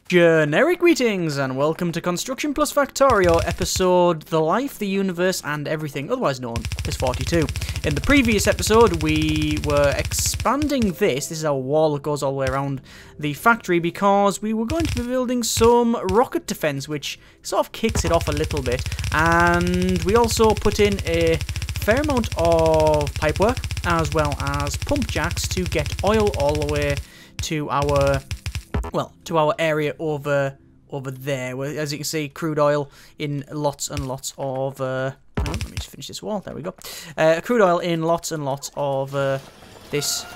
Generic greetings and welcome to Construction Plus Factorio episode The Life, the Universe and Everything, otherwise known as 42. In the previous episode we were expanding this is our wall that goes all the way around the factory because we were going to be building some rocket defense which sort of kicks it off a little bit, and we also put in a fair amount of pipework as well as pump jacks to get oil all the way to our area over there, where, as you can see, crude oil in lots and lots of let me just finish this wall. There we go. Crude oil in lots and lots of these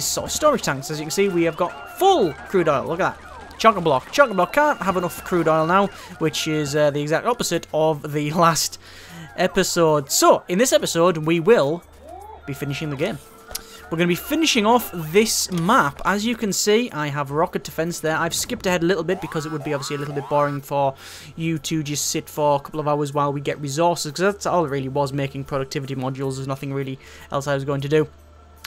sort of storage tanks. As you can see, we have got full crude oil. Look at that. Chock-a-block. Chock-a-block can't have enough crude oil now, which is the exact opposite of the last episode. So, in this episode, we will be finishing the game. We're going to be finishing off this map. As you can see, I have rocket defense there. I've skipped ahead a little bit because it would be obviously a little bit boring for you to just sit for a couple of hours while we get resources, because that's all it really was, making productivity modules. There's nothing really else I was going to do.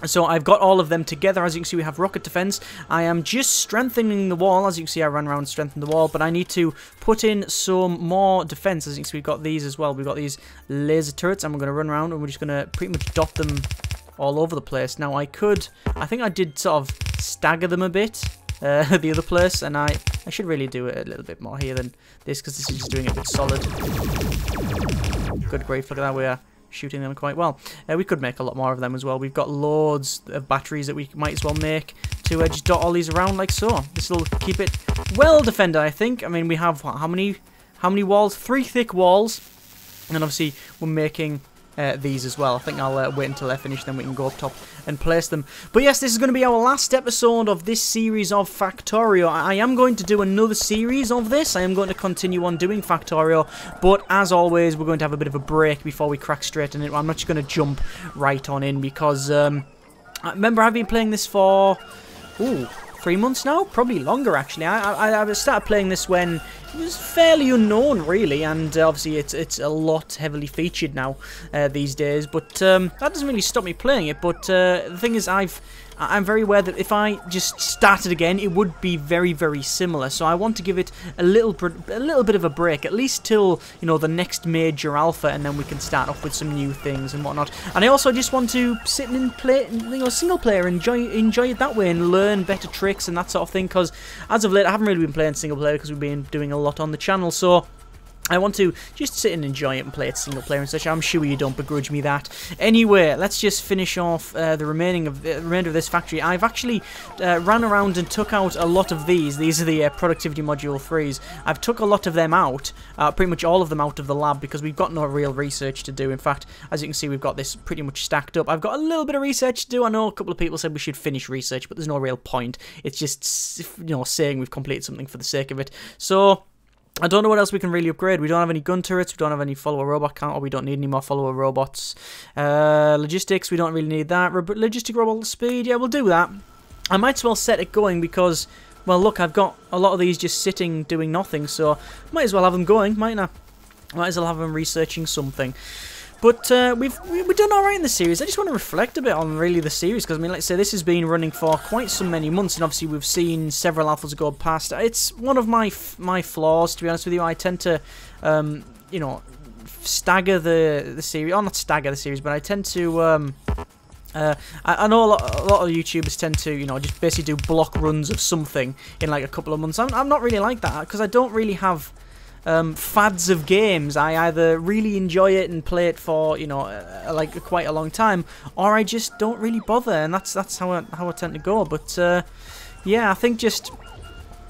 So I've got all of them together. As you can see, we have rocket defense. I am just strengthening the wall. As you can see, I ran around and strengthened the wall, but I need to put in some more defense. As you can see, we've got these as well. We've got these laser turrets, and we're going to run around and we're just going to pretty much dot them all over the place. Now I think I did sort of stagger them a bit, the other place, and I should really do it a little bit more here than this, because this is just doing it a bit solid. Good grief, look at that, we are shooting them quite well. We could make a lot more of them as well. We've got loads of batteries that we might as well make to just dot all these around like so. This will keep it well defended, I think. I mean, we have, how many walls? 3 thick walls, and obviously we're making these as well. I think I'll wait until they're finished, then we can go up top and place them. But yes, this is going to be our last episode of this series of Factorio. I am going to do another series of this. I am going to continue on doing Factorio, but as always, we're going to have a bit of a break before we crack straight into it. I'm not just going to jump right on in because, remember, I've been playing this for, 3 months now? Probably longer, actually. I started playing this when it was fairly unknown, really, and obviously it's a lot heavily featured now these days, but that doesn't really stop me playing it. But the thing is, I'm very aware that if I just started again, it would be very, very similar. So I want to give it a little bit of a break, at least till, you know, the next major alpha, and then we can start off with some new things and whatnot. And I also just want to sit and play, you know, single player, enjoy it that way, and learn better tricks and that sort of thing. Because as of late, I haven't really been playing single player because we've been doing a lot on the channel. So I want to just sit and enjoy it and play it single player and such. I'm sure you don't begrudge me that. Anyway, let's just finish off the remainder of this factory. I've actually ran around and took out a lot of these. These are the productivity module 3s. I've took a lot of them out, pretty much all of them out of the lab, because we've got no real research to do. In fact, as you can see, we've got this pretty much stacked up. I've got a little bit of research to do. I know a couple of people said we should finish research, but there's no real point. It's just, you know, saying we've completed something for the sake of it. So I don't know what else we can really upgrade. We don't have any gun turrets, we don't have any follower robot count, or we don't need any more follower robots. Logistics, we don't really need that. Logistic robot speed, yeah, we'll do that. I might as well set it going because, well, look, I've got a lot of these just sitting doing nothing, so might as well have them going, mightn't I? Might as well have them researching something. But we've done alright in the series. I just want to reflect a bit on really the series, because I mean, like I say, this has been running for quite so many months, and obviously we've seen several alphas go past. It's one of my flaws, to be honest with you. I tend to, you know, stagger the series, or not stagger the series, but I tend to, I know a lot of YouTubers tend to, you know, just basically do block runs of something in like a couple of months. I'm not really like that, because I don't really have fads of games. I either really enjoy it and play it for, you know, like quite a long time, or I just don't really bother, and that's how I tend to go. But yeah, I think just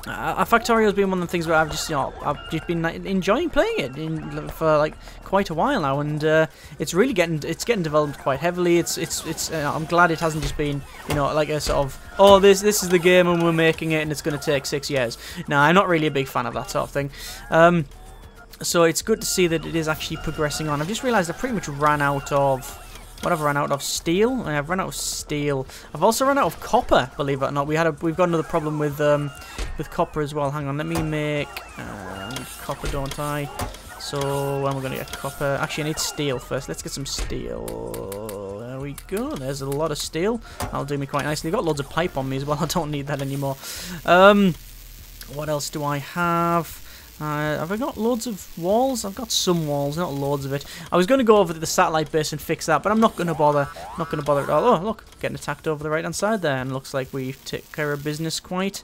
Factorio has been one of the things where I've just been enjoying playing it for like quite a while now, and it's really getting developed quite heavily. I'm glad it hasn't just been, you know, like a sort of, oh, this is the game and we're making it and it's going to take 6 years. No, I'm not really a big fan of that sort of thing. So it's good to see that it is actually progressing on. I've just realised I pretty much ran out of, what have I run out of? Steel? I've run out of steel. I've also run out of copper, believe it or not. We've got another problem with copper as well. Hang on, let me make copper, don't I? So when we're going to get copper, actually I need steel first. Let's get some steel. There we go. There's a lot of steel. That'll do me quite nicely. I've got loads of pipe on me as well. I don't need that anymore. What else do I have? Have I got loads of walls? I've got some walls, not loads of it. I was going to go over to the satellite base and fix that, but I'm not going to bother. Not going to bother at all. Oh, look, getting attacked over the right-hand side there, and looks like we've taken care of business quite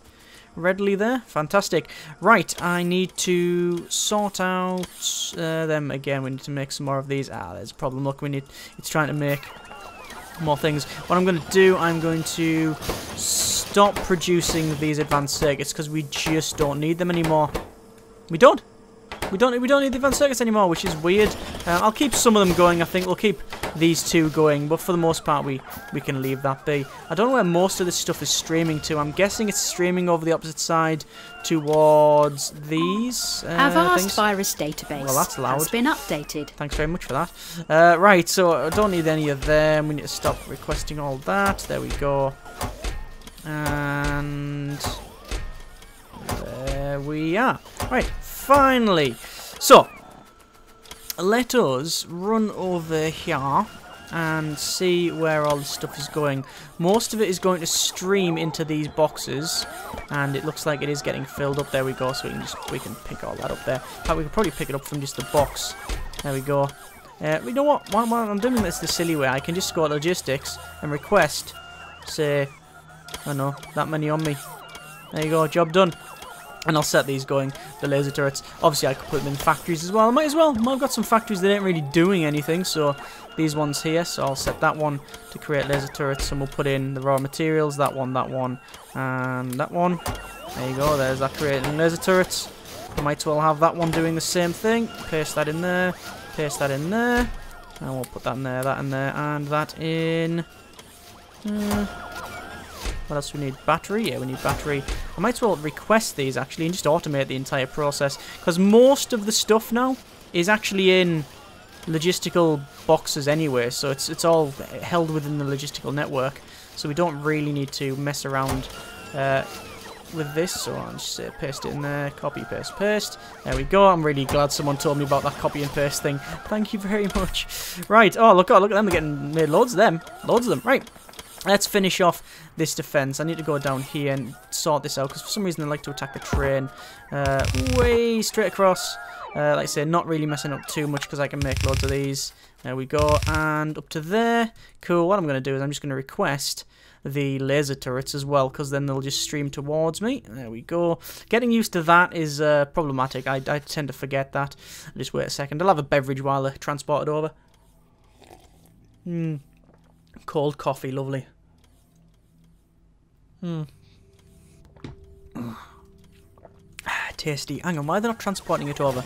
readily there. Fantastic. Right, I need to sort out them again. We need to make some more of these. There's a problem. Look, it's trying to make more things. What I'm going to do, I'm going to stop producing these advanced circuits because we just don't need them anymore. We don't need the advanced circuits anymore, which is weird. I'll keep some of them going. I think we'll keep these two going, but for the most part, we can leave that be. I don't know where most of this stuff is streaming to. I'm guessing it's streaming over the opposite side towards these Avast things. virus database. Well, that's loud. Has been updated. Thanks very much for that. Right, so I don't need any of them. We need to stop requesting all that. There we go. And there we are. Right, finally. So, let us run over here and see where all the stuff is going. Most of it is going to stream into these boxes, and it looks like it is getting filled up. There we go. So we can pick all that up there. In fact, we could probably pick it up from just the box. There we go. You know what? While I'm doing this the silly way, I can just go to logistics and request, say, I don't know, that many on me. There you go. Job done. And I'll set these going, the laser turrets. Obviously, I could put them in factories as well. I might as well. I've got some factories that ain't really doing anything, so these ones here. So I'll set that one to create laser turrets, and we'll put in the raw materials. That one, and that one. There you go. There's that creating laser turrets. I might as well have that one doing the same thing. Paste that in there. Paste that in there. And we'll put that in there, and that in. What else do we need? Battery? Yeah, we need battery. I might as well request these, actually, and just automate the entire process. Because most of the stuff now is actually in logistical boxes anyway. So it's all held within the logistical network. So we don't really need to mess around with this. So I'll just paste it in there. Copy, paste, paste. There we go. I'm really glad someone told me about that copy and paste thing. Thank you very much. Right. Oh, look at them. They're getting made loads of them. Loads of them. Right. Let's finish off this defense. I need to go down here and sort this out, because for some reason they like to attack the train. Way straight across. Like I say, not really messing up too much, because I can make loads of these. There we go. And up to there. Cool. What I'm going to do is I'm just going to request the laser turrets as well, because then they'll just stream towards me. There we go. Getting used to that is problematic. I tend to forget that. Just wait a second. I'll have a beverage while they're transported over. Cold coffee, lovely. Tasty. Hang on, why are they not transporting it over?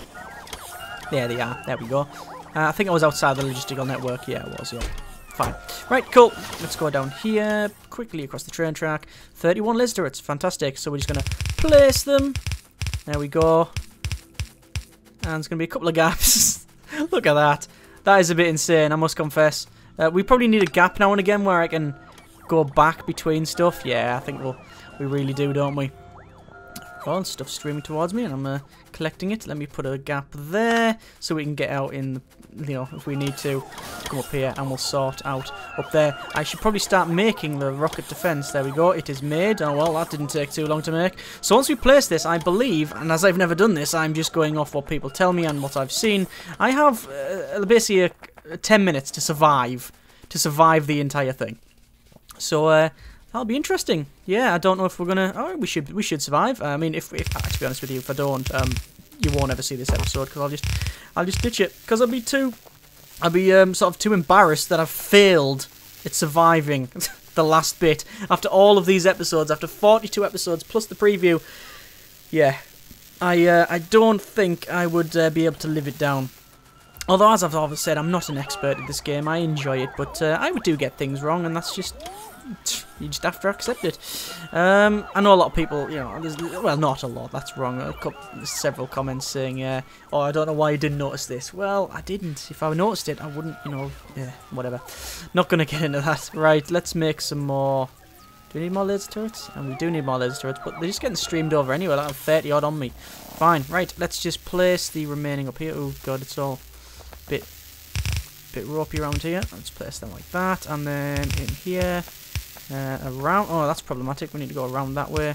There they are. There we go. I think I was outside the logistical network. Yeah, it was, yeah. Fine. Right, cool. Let's go down here, quickly across the train track. 31 laser turrets. Fantastic. So we're just going to place them. There we go. And there's going to be a couple of gaps. Look at that. That is a bit insane, I must confess. We probably need a gap now and again where I can go back between stuff. Yeah, I think we really do, don't we? Well, stuff's streaming towards me, and I'm collecting it. Let me put a gap there so we can get out in, if we need to, come up here and we'll sort out up there. I should probably start making the rocket defense. There we go. It is made. Oh, well, that didn't take too long to make. So once we place this, I believe, and as I've never done this, I'm just going off what people tell me and what I've seen. I have basically 10 minutes to survive the entire thing. So that'll be interesting. Yeah, I don't know if we're gonna. Oh, we should survive. I mean, if to be honest with you, if I don't, you won't ever see this episode, because I'll just ditch it, because I'll be sort of too embarrassed that I've failed at surviving the last bit after all of these episodes, after 42 episodes plus the preview. Yeah, I don't think I would be able to live it down. Although, as I've always said, I'm not an expert at this game. I enjoy it, but I do get things wrong, and that's just... You just have to accept it. I know a lot of people, well, not a lot, that's wrong. Several comments saying, oh, I don't know why you didn't notice this. Well, I didn't. If I noticed it, I wouldn't, yeah, whatever. Not going to get into that. Right, let's make some more... Do we need more laser turrets? And we do need more laser turrets, but they're just getting streamed over anyway. I have 30 odd on me. Fine, right, let's just place the remaining up here. Oh, God, it's all... bit ropey around here. Let's place them like that, and then in here, around. Oh, that's problematic. We need to go around that way.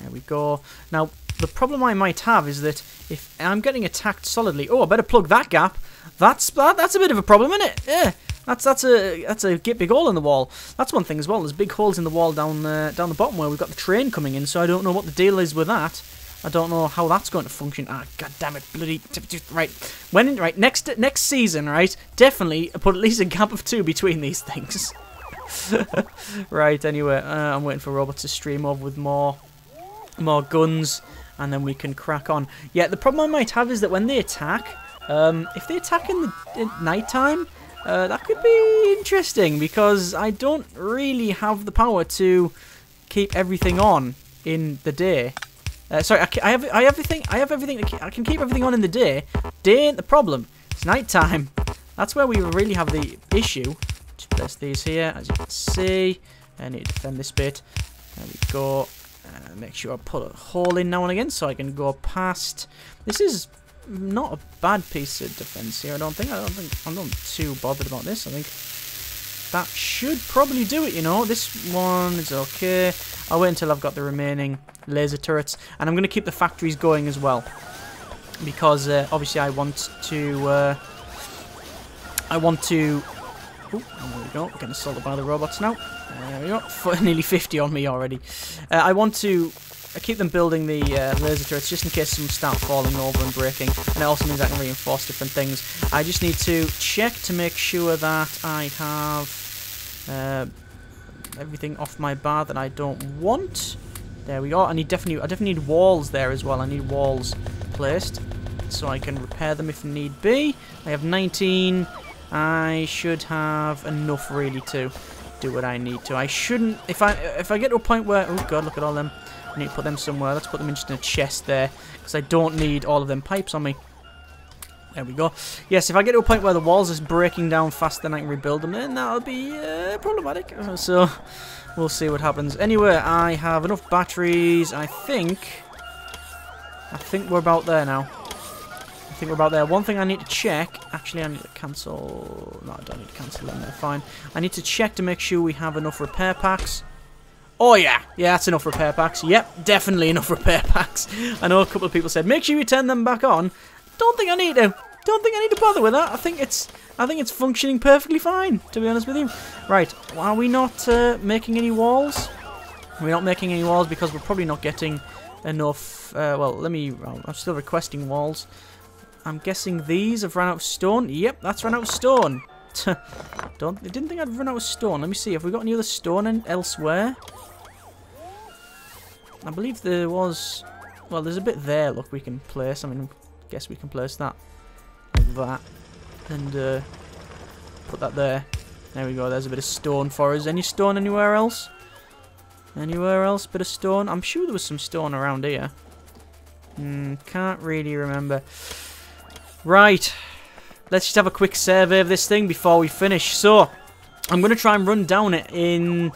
There we go. Now, the problem I might have is that if I'm getting attacked solidly... Oh, I better plug that gap. That's a bit of a problem, isn't it? Yeah. That's a big hole in the wall. That's one thing as well. There's big holes in the wall down the bottom where we've got the train coming in, so I don't know what the deal is with that. I don't know how that's going to function. Ah, god damn it, bloody... Right. Next season, right, definitely put at least a gap of 2 between these things. Right, anyway, I'm waiting for robots to stream over with more guns, and then we can crack on. Yeah, the problem I might have is that when they attack, if they attack in night time, that could be interesting, because I don't really have the power to keep everything on in the day. Sorry, I have everything. I can keep everything on in the day. Day ain't the problem. It's night time. That's where we really have the issue. Just place these here, as you can see. I need to defend this bit. There we go. Make sure I put a hole in now and again so I can go past. This is not a bad piece of defense here. I don't think I'm not too bothered about this. I think that should probably do it. You know, this one is okay. I'll wait until I've got the remaining laser turrets, and I'm going to keep the factories going as well, because obviously I want to. Oh, there we go. We're getting assaulted by the robots now. There we go. Nearly 50 on me already. I want to keep them building the laser turrets just in case some start falling over and breaking, and it also means I can reinforce different things. I just need to check to make sure that I have everything off my bar that I don't want. There we go. I definitely need walls there as well. I need walls placed so I can repair them if need be. I have 19. I should have enough really to do what I need to. I shouldn't, if I get to a point where, oh god, look at all them. I need to put them somewhere. Let's put them in just in a chest there, because I don't need all of them pipes on me. There we go. Yes, if I get to a point where the walls is breaking down faster than I can rebuild them, then that'll be problematic. So we'll see what happens. Anyway, I have enough batteries. I think we're about there now. I think we're about there. One thing I need to check. Actually, I need to cancel. No, I don't need to cancel them. They're fine. I need to check to make sure we have enough repair packs. Oh yeah, that's enough repair packs. Yep, definitely enough repair packs. I know a couple of people said make sure you turn them back on. Don't think I need to. Don't think I need to bother with that. I think it's functioning perfectly fine, to be honest with you. Right, are we not making any walls? We're not making any walls because we're probably not getting enough. Well, I'm still requesting walls. I'm guessing these have run out of stone. Yep, that's run out of stone. I didn't think I'd run out of stone. Let me see. Have we got any other stone elsewhere? I believe there was. Well, there's a bit there. Look, we can place. I mean, I guess we can place that like that, and put that there. There we go. There's a bit of stone for us. Any stone anywhere else? Anywhere else? Bit of stone. I'm sure there was some stone around here. Can't really remember. Right. Let's just have a quick survey of this thing before we finish. So, I'm going to try and run down it in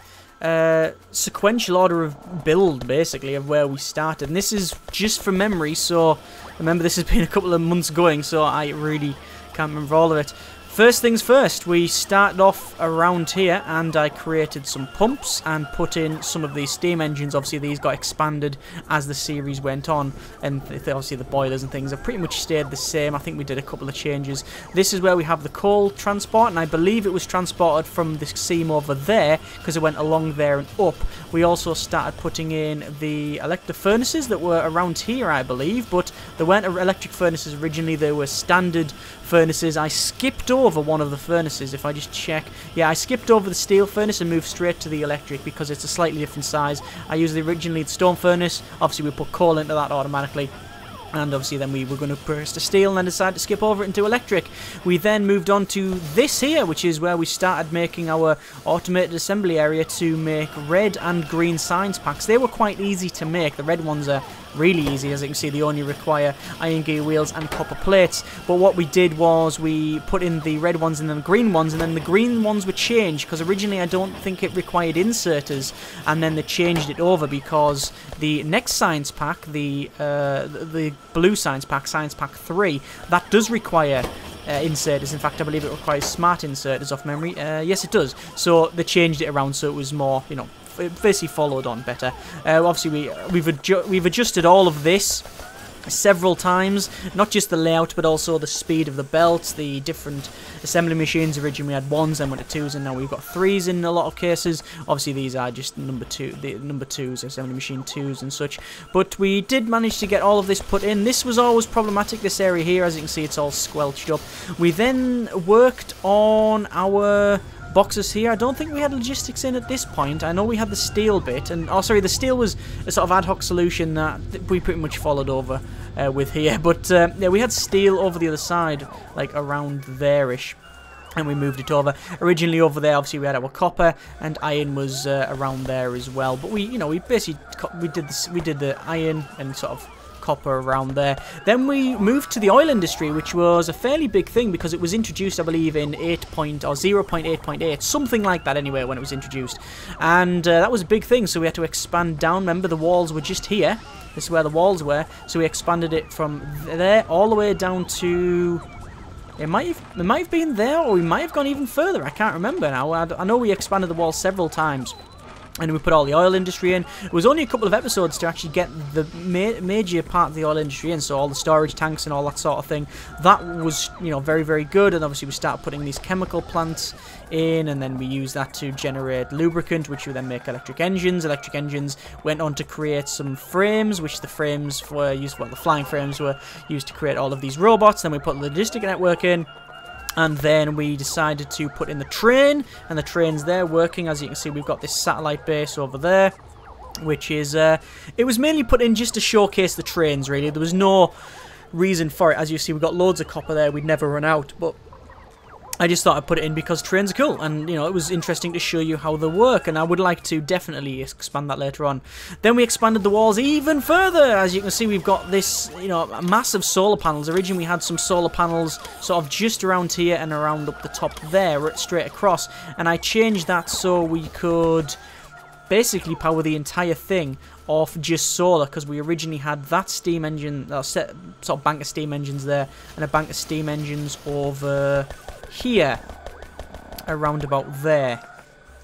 sequential order of build, basically, of where we started. And this is just from memory, so remember this has been a couple of months going, so I really can't remember all of it. First things first, we started off around here, and I created some pumps and put in some of these steam engines. Obviously, these got expanded as the series went on, and obviously the boilers and things have pretty much stayed the same. I think we did a couple of changes. This is where we have the coal transport, and I believe it was transported from the seam over there, because it went along there and up. We also started putting in the electric furnaces that were around here, I believe, but they weren't electric furnaces originally, they were standard furnaces. I skipped over one of the furnaces. If I just check, yeah, I skipped over the steel furnace and moved straight to the electric because it's a slightly different size. I used originally the stone furnace. Obviously we put coal into that automatically, and obviously then we were going to press the steel and then decided to skip over it into electric. We then moved on to this here, which is where we started making our automated assembly area to make red and green science packs. They were quite easy to make. The red ones are really easy. As you can see, they only require iron gear wheels and copper plates. But what we did was we put in the red ones and then the green ones, and then the green ones were changed because originally I don't think it required inserters, and then they changed it over because the next science pack, the blue science pack, Science Pack 3, that does require inserters. In fact, I believe it requires smart inserters off memory. Yes, it does. So they changed it around so it was more, you know, basically followed on better. Obviously, we've adjusted all of this several times, not just the layout but also the speed of the belts, the different assembly machines. Originally we had 1s, then went to 2s, and now we've got 3s in a lot of cases. Obviously these are just number 2s, assembly machine 2s and such, but we did manage to get all of this put in. This was always problematic, this area here. As you can see, it's all squelched up. We then worked on our boxes here. I don't think we had logistics in at this point. I know we had the steel bit, and oh sorry, the steel was a sort of ad hoc solution that we pretty much followed over with here, but yeah, we had steel over the other side, like around there-ish, and we moved it over. Originally over there, obviously we had our copper, and iron was around there as well, but we basically did the iron and sort of copper around there. Then we moved to the oil industry, which was a fairly big thing because it was introduced, I believe, in 0.8.8, something like that anyway, when it was introduced. And that was a big thing, so we had to expand down. Remember, the walls were just here. This is where the walls were, so we expanded it from there all the way down to... It might have been there, or we might have gone even further. I can't remember now. I know we expanded the walls several times. And we put all the oil industry in. It was only a couple of episodes to actually get the major part of the oil industry in, so all the storage tanks and all that sort of thing. That was, very, very good. And obviously we started putting these chemical plants in, and then we used that to generate lubricant, which would then make electric engines. Electric engines went on to create some frames, which the frames were used, well, the flying frames were used to create all of these robots. Then we put the logistic network in. And then we decided to put in the train, and the train's there working. As you can see, we've got this satellite base over there, which is, it was mainly put in just to showcase the trains, really. There was no reason for it. As you see, we've got loads of copper there. We'd never run out, but I just thought I'd put it in because trains are cool, and it was interesting to show you how they work, and I would like to definitely expand that later on. Then we expanded the walls even further. As you can see, we've got this, massive solar panels. Originally we had some solar panels sort of just around here and around up the top there, straight across, and I changed that so we could basically power the entire thing off just solar, because we originally had that steam engine, sort of bank of steam engines there, and a bank of steam engines over here, around about there.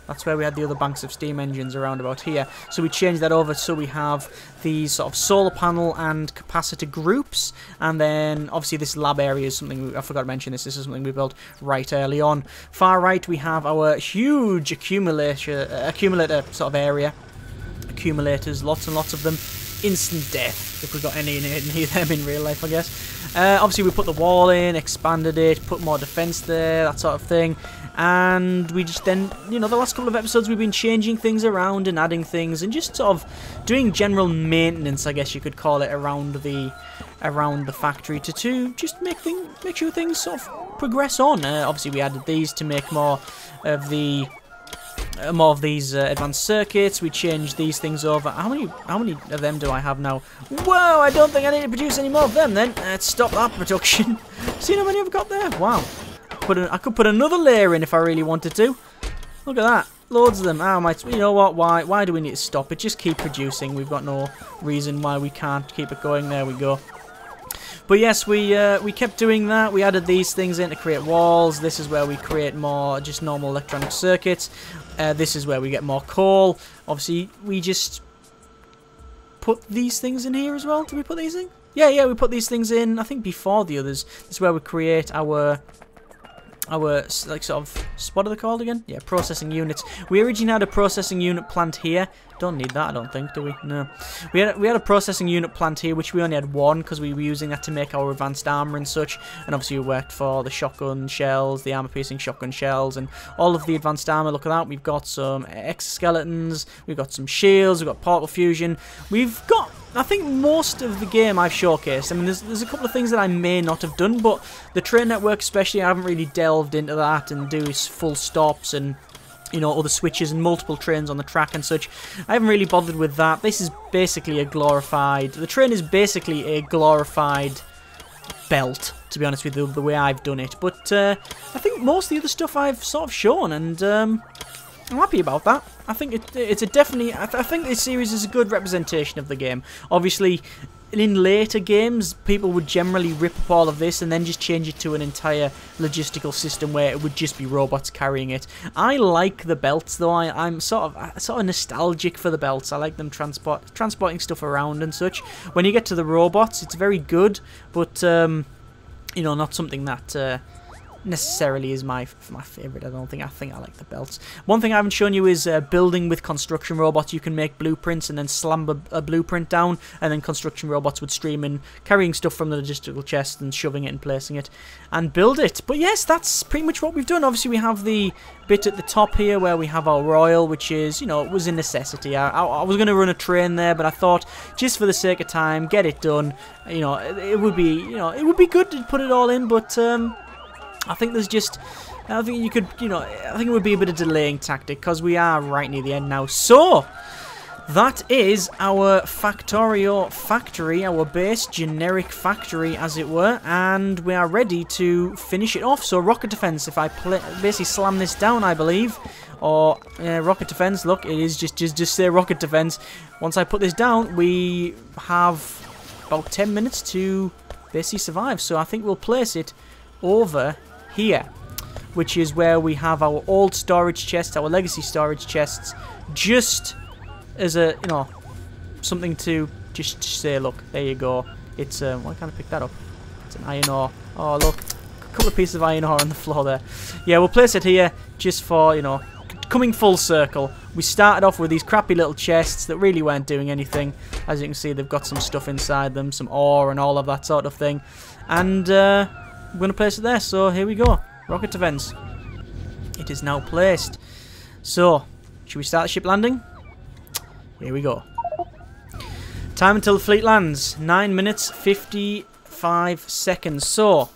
That's where we had the other banks of steam engines, around about here. So we changed that over so we have these sort of solar panel and capacitor groups. And then obviously this lab area is something, I forgot to mention this, is something we built right early on. Far right we have our huge accumulator sort of area. Accumulators, lots and lots of them. Instant death, if we've got any of them in real life, I guess. Obviously we put the wall in, expanded it, put more defense there, that sort of thing. And we just then, the last couple of episodes we've been changing things around and adding things and just sort of doing general maintenance, I guess you could call it, around the factory to just make sure things sort of progress on. Obviously we added these to make more of these advanced circuits. We changed these things over. How many of them do I have now? Whoa, I don't think I need to produce any more of them then. Let's stop that production. See how many I've got there? Wow. I could put another layer in if I really wanted to. Look at that. Loads of them. You know what? Why do we need to stop it? Just keep producing. We've got no reason why we can't keep it going. There we go. But yes, we kept doing that. We added these things in to create walls. This is where we create more just normal electronic circuits. This is where we get more coal. Obviously, we just put these things in here as well. Did we put these in? Yeah, we put these things in, I think, before the others. This is where we create our like sort of, what are they called again? Yeah, processing units. We originally had a processing unit plant here. Don't need that, I don't think, do we? No. We had a processing unit plant here, which we only had one because we were using that to make our advanced armor and such. And obviously we worked for the shotgun shells, the armor-piercing shotgun shells, and all of the advanced armor. Look at that. We've got some exoskeletons. We've got some shields. We've got portal fusion. We've got, I think, most of the game I've showcased. I mean, there's a couple of things that I may not have done, but the train network especially, I haven't really delved into that and do full stops and other switches and multiple trains on the track and such. I haven't really bothered with that. This is basically the train is basically a glorified belt, to be honest with you, the way I've done it. But I think most of the other stuff I've sort of shown, and I'm happy about that. I think it's a definitely, I think this series is a good representation of the game. Obviously, in later games, people would generally rip up all of this and then just change it to an entire logistical system where it would just be robots carrying it. I like the belts, though. I'm sort of nostalgic for the belts. I like them transporting stuff around and such. When you get to the robots, it's very good, but you know, not something that necessarily is my favourite. I think I like the belts. One thing I haven't shown you is building with construction robots. You can make blueprints and then slam a blueprint down, and then construction robots would stream in, carrying stuff from the logistical chest and shoving it and placing it and build it. But yes, that's pretty much what we've done. Obviously we have the bit at the top here where we have our royal, which is, you know, it was a necessity. I was going to run a train there, but I thought just for the sake of time, get it done. You know, it would be, you know, it would be good to put it all in, but I think there's just, I think you could, you know, I think it would be a bit of delaying tactic because we are right near the end now. So, that is our Factorio factory, our base, generic factory as it were, and we are ready to finish it off. So, rocket defense, if I basically slam this down, I believe, or rocket defense, look, it is just say rocket defense. Once I put this down, we have about 10 minutes to basically survive. So, I think we'll place it over here, which is where we have our old storage chests, our legacy storage chests, just as a, you know, something to just say, look, there you go. It's why can't I pick that up? It's an iron ore. Oh look, a couple of pieces of iron ore on the floor there. Yeah, we'll place it here just for, you know, coming full circle. We started off with these crappy little chests that really weren't doing anything. As you can see, they've got some stuff inside them, some ore and all of that sort of thing, and I'm going to place it there, so here we go. Rocket defense. It is now placed. So, should we start the ship landing? Here we go. Time until the fleet lands. 9 minutes, 55 seconds. So,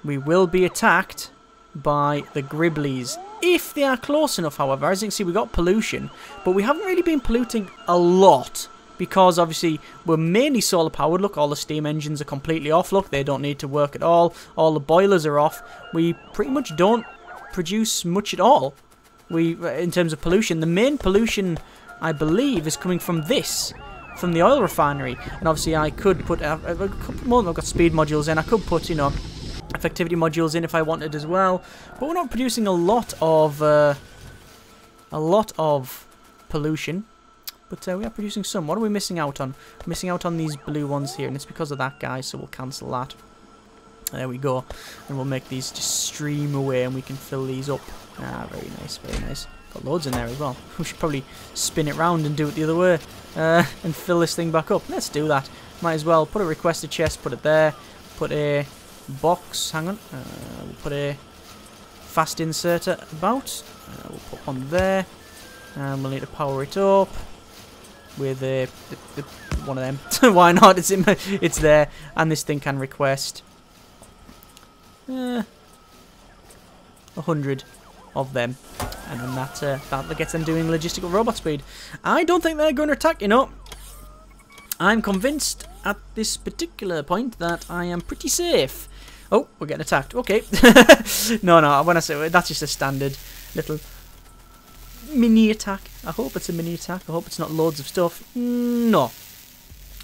we will be attacked by the Gribblies. If they are close enough, however. As you can see, we got pollution, but we haven't really been polluting a lot, because obviously we're mainly solar powered. Look, all the steam engines are completely off. Look, they don't need to work at all. All the boilers are off. We pretty much don't produce much at all. In terms of pollution, the main pollution, I believe, is coming from this, from the oil refinery. And obviously I could put a couple more. I've got speed modules in. I could put, you know, effectivity modules in if I wanted as well. But we're not producing a lot of pollution. But we are producing some. What are we missing out on? We're missing out on these blue ones here, and it's because of that guy, so we'll cancel that. There we go. And we'll make these just stream away, and we can fill these up. Ah, very nice, very nice. Got loads in there as well. We should probably spin it round and do it the other way. And fill this thing back up. Let's do that. Might as well put a requested chest, put it there. Put a box, hang on. We'll put a fast inserter about. We'll put one there. And we'll need to power it up with one of them. Why not? It's there, and this thing can request 100 of them, and then that gets them doing logistical robot speed. I don't think they're going to attack, you know. I'm convinced at this particular point that I am pretty safe. Oh, we're getting attacked. Okay. No, when I say that's just a standard little mini attack. I hope it's a mini attack. I hope it's not loads of stuff. No.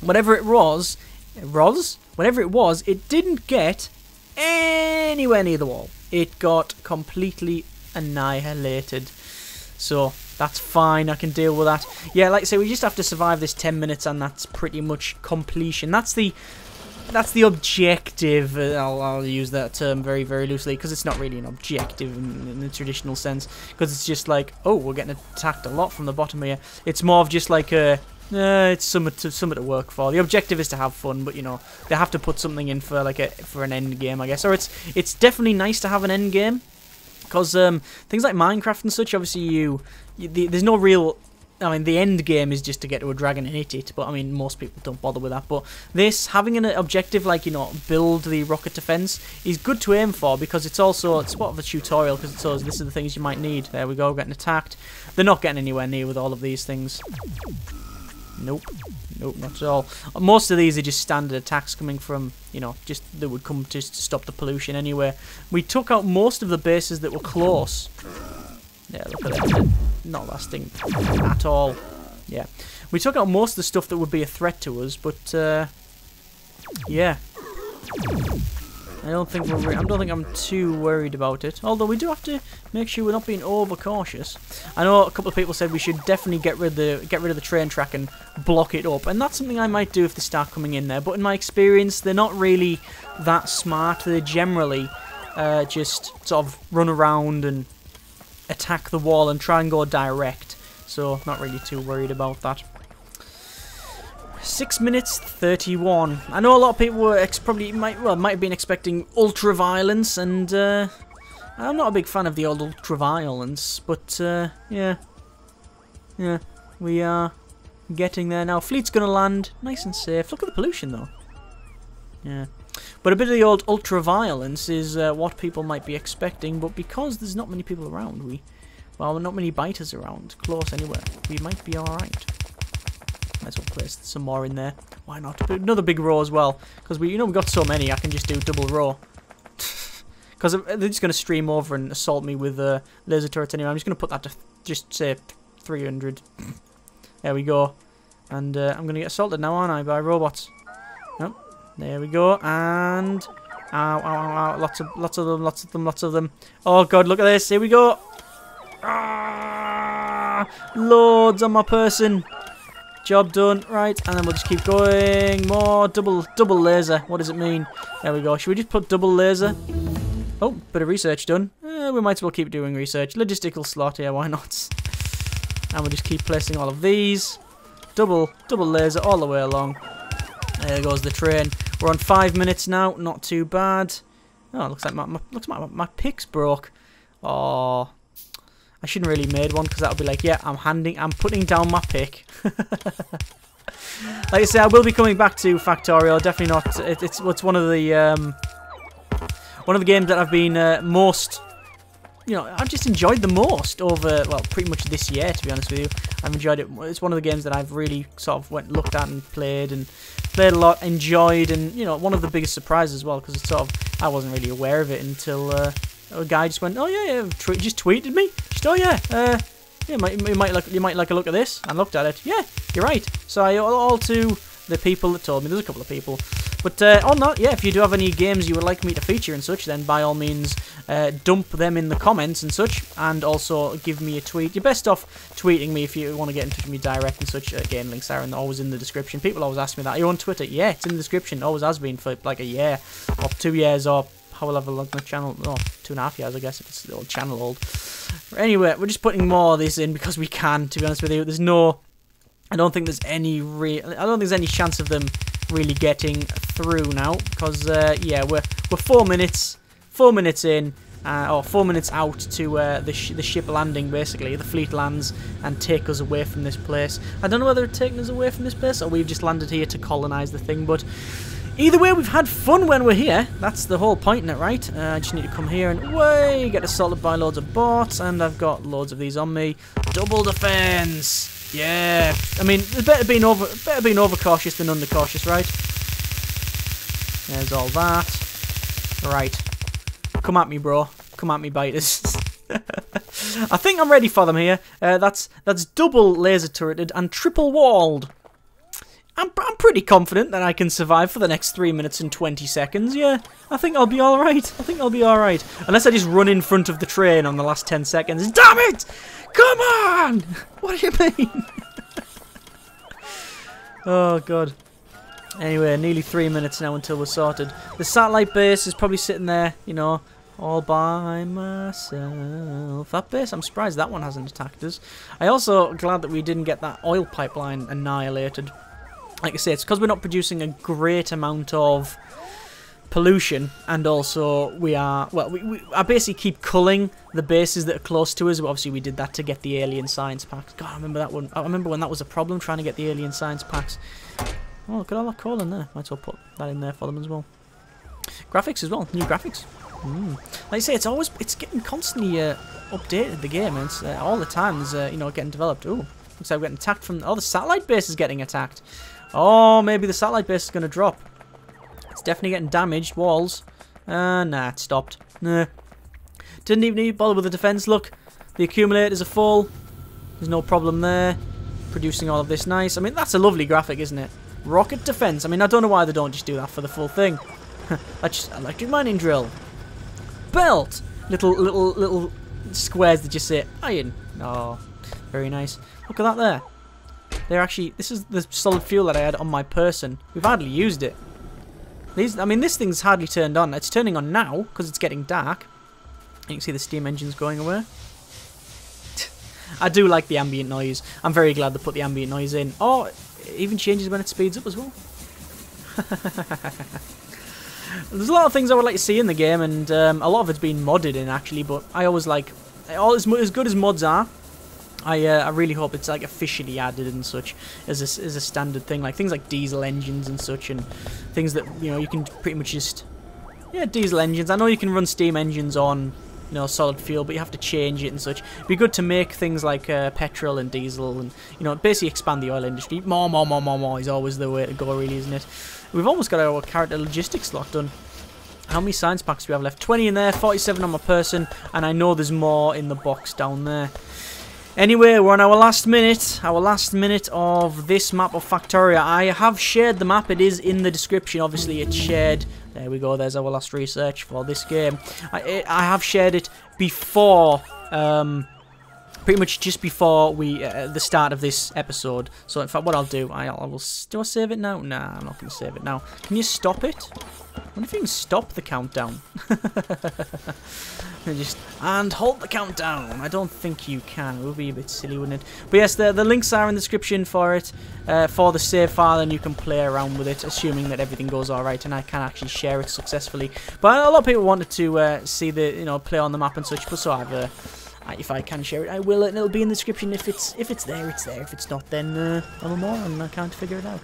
Whatever it was, it didn't get anywhere near the wall. It got completely annihilated. So that's fine. I can deal with that. Yeah, like I say, we just have to survive this 10 minutes, and that's pretty much completion. That's the objective. I'll use that term very, very loosely, because it's not really an objective in the traditional sense, because it's just like, oh, we're getting attacked a lot from the bottom here. It's more of just like it's something to work for. The objective is to have fun, but you know, they have to put something in for for an end game, I guess. Or it's definitely nice to have an end game, because things like Minecraft and such, obviously there's no real. I mean, the end game is just to get to a dragon and hit it, but I mean, most people don't bother with that. But this, having an objective like, you know, build the rocket defense, is good to aim for, because it's sort of a tutorial, because it shows this are the things you might need. There we go, getting attacked. They're not getting anywhere near with all of these things. Nope, not at all. Most of these are just standard attacks coming from, you know, just that would come just to stop the pollution anyway. We took out most of the bases that were close. Yeah, look at that. Not lasting at all. Yeah. We took out most of the stuff that would be a threat to us, but Yeah. I don't think I'm too worried about it. Although we do have to make sure we're not being overcautious. I know a couple of people said we should definitely get rid of the train track and block it up, and that's something I might do if they start coming in there. But in my experience, they're not really that smart. They generally just sort of run around and attack the wall and try and go direct. So not really too worried about that. 6 minutes 31. I know a lot of people were might have been expecting ultra violence, and I'm not a big fan of the old ultra violence, but yeah, we are getting there now. Fleet's gonna land nice and safe. Look at the pollution though. Yeah, but a bit of the old ultra violence is what people might be expecting, but because there's not many people around, not many biters around, close anywhere, we might be all right. Might as well place some more in there. Why not? But another big row as well, because we've got so many. I can just do double row. Because they're just going to stream over and assault me with laser turrets anyway. I'm just going to put that to just say 300. There we go. And I'm going to get assaulted now, aren't I, by robots? Nope. There we go. And ow, ow, ow, ow. Lots of them. Oh god, look at this. Here we go. Ah, loads on my person. Job done, right, and then we'll just keep going. More double laser. What does it mean? There we go. Should we just put double laser? Oh, bit of research done. We might as well keep doing research. Logistical slot, yeah, why not? And we'll just keep placing all of these. Double laser all the way along. There goes the train. We're on 5 minutes now. Not too bad. Oh, looks like my pick's broke. Oh. I shouldn't really made one because that would be like, yeah, I'm putting down my pick. Like I say, I will be coming back to Factorio. Definitely not. It's one of the games that I've been most, I've just enjoyed the most over, well, pretty much this year, to be honest with you. I've enjoyed it. It's one of the games that I've really sort of looked at and played a lot, enjoyed, and one of the biggest surprises as well, because it's sort of, I wasn't really aware of it until a guy just went, oh yeah, just tweeted me. Just, oh yeah, you might like a look at this. And looked at it. Yeah, you're right. So all to the people that told me. There's a couple of people. But on that, yeah, if you do have any games you would like me to feature and such, then by all means dump them in the comments and such, and also give me a tweet. You're best off tweeting me if you want to get in touch with me direct and such. Game links are always in the description. People always ask me that. Are you on Twitter? Yeah, it's in the description. Always has been for like a year or 2 years or however long my channel, 2.5 years I guess if it's the old channel old. Anyway, we're just putting more of this in because we can, to be honest with you. I don't think there's any chance of them really getting through now, because yeah, we're 4 minutes in, or 4 minutes out to the ship landing. Basically, the fleet lands and take us away from this place. I don't know whether it's taking us away from this place or we've just landed here to colonize the thing, but either way, we've had fun when we're here. That's the whole point in it, right? I just need to come here and get assaulted by loads of bots, and I've got loads of these on me. Double defense. Yeah, I mean, it's better being overcautious than undercautious, right? There's all that. Right, come at me, bro. Come at me, biters. I think I'm ready for them here. That's double laser turreted and triple walled. I'm pretty confident that I can survive for the next 3 minutes and 20 seconds. Yeah, I think I'll be all right. Unless I just run in front of the train on the last 10 seconds. Damn it! Come on! What do you mean? Oh, God. Anyway, nearly 3 minutes now until we're sorted. The satellite base is probably sitting there, all by myself. That base, I'm surprised that one hasn't attacked us. I also glad that we didn't get that oil pipeline annihilated. Like I say, it's because we're not producing a great amount of pollution, and also I basically keep culling the bases that are close to us. But obviously we did that to get the alien science packs. God, I remember that one. I remember when that was a problem, trying to get the alien science packs. Oh, look at all that coal in there. Might as well put that in there for them as well. Graphics as well, new graphics. Like I say, it's getting constantly updated, the game. It's all the time there's getting developed. Ooh, looks like we're getting attacked from. Oh, the satellite base is getting attacked. Oh, maybe the satellite base is going to drop. It's definitely getting damaged. Walls. Nah, it stopped. Nah. Didn't even need to bother with the defense. Look, the accumulators are full. There's no problem there. Producing all of this nice. I mean, that's a lovely graphic, isn't it? Rocket defense. I mean, I don't know why they don't just do that for the full thing. That's just electric mining drill. Belt. Little squares that just say iron. Oh, very nice. Look at that there. They're actually, this is the solid fuel that I had on my person. We've hardly used it. I mean, this thing's hardly turned on. It's turning on now because it's getting dark. You can see the steam engines going away. I do like the ambient noise. I'm very glad they put the ambient noise in. Oh, it even changes when it speeds up as well. There's a lot of things I would like to see in the game, and a lot of it's been modded in actually. But I always like, as good as mods are, I really hope it's like officially added and such as a standard thing, like things like diesel engines and such, and things that you can pretty much just diesel engines. I know you can run steam engines on solid fuel, but you have to change it and such. It'd be good to make things like petrol and diesel, and basically expand the oil industry. More is always the way to go, really, isn't it? We've almost got our character logistics slot done. How many science packs do we have left? 20 in there, 47 on my person, and I know there's more in the box down there. Anyway, we're on our last minute of this map of Factorio. I have shared the map. It is in the description. Obviously, it's shared. There we go. There's our last research for this game. I have shared it before, pretty much just before the start of this episode. So, in fact, what I'll do, do I save it now? Nah, I'm not going to save it now. Can you stop it? I wonder if you can stop the countdown. And hold the countdown. I don't think you can. It would be a bit silly, wouldn't it? But yes, the links are in the description for it, for the save file, and you can play around with it, assuming that everything goes alright, and I can actually share it successfully. But a lot of people wanted to see the, play on the map and such, but so if I can share it, I will, and it'll be in the description. If it's there, it's there. If it's not, then I'm a moron, I can't figure it out.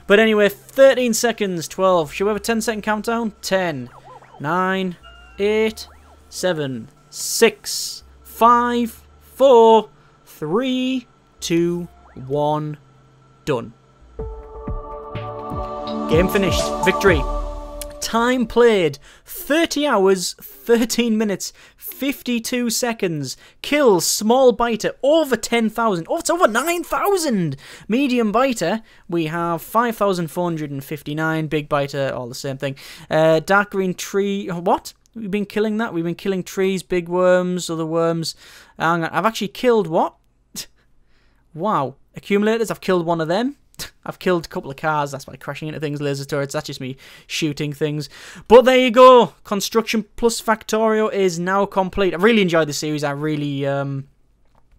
But anyway, 13 seconds, 12. Should we have a 10-second countdown? 10, 9, 8, 7, 6, 5, 4, 3, 2, 1. Done. Game finished. Victory. Time played 30 hours, 13 minutes, 52 seconds. Kills, small biter, over 10,000. Oh, it's over 9,000. Medium biter, we have 5,459. Big biter, all the same thing. Dark green tree, what? We've been killing that. We've been killing trees, big worms, other worms. I've actually killed what? Wow. Accumulators, I've killed one of them. I've killed a couple of cars, that's by crashing into things, laser turrets, that's just me shooting things. But there you go, Construction plus Factorio is now complete. I really enjoyed the series, I really,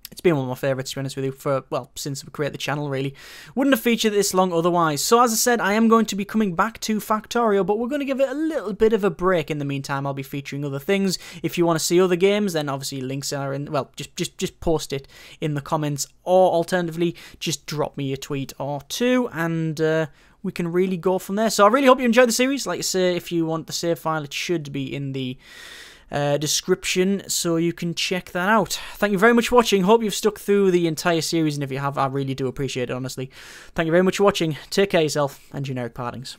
it's been one of my favourites, to be honest with you, since we created the channel, really. Wouldn't have featured this long otherwise. So as I said, I am going to be coming back to Factorio, but we're going to give it a little bit of a break. In the meantime, I'll be featuring other things. If you want to see other games, then obviously links are in, well, just post it in the comments, or alternatively, just drop me a tweet or two, and we can really go from there. So I really hope you enjoyed the series. Like I say, if you want the save file, it should be in the description, so you can check that out. Thank you very much for watching. Hope you've stuck through the entire series, and if you have, I really do appreciate it, honestly. Thank you very much for watching. Take care of yourself, and generic partings.